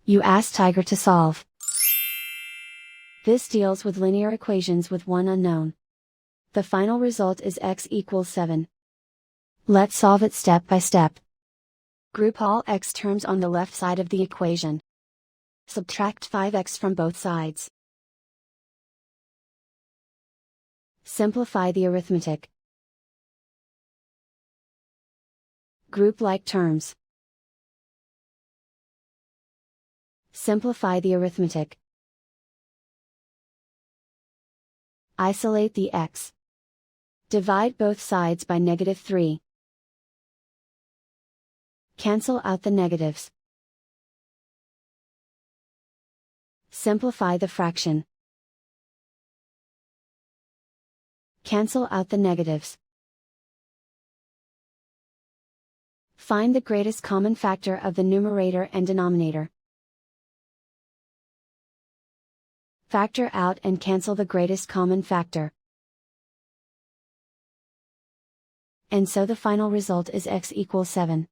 You ask Tiger to solve. This deals with linear equations with one unknown. The final result is x equals 7. Let's solve it step by step. Group all x terms on the left side of the equation. Subtract 5x from both sides. Simplify the arithmetic. Group like terms. Simplify the arithmetic. Isolate the x. Divide both sides by -3. Cancel out the negatives. Simplify the fraction. Cancel out the negatives. Find the greatest common factor of the numerator and denominator. Factor out and cancel the greatest common factor. And so the final result is x equals 7.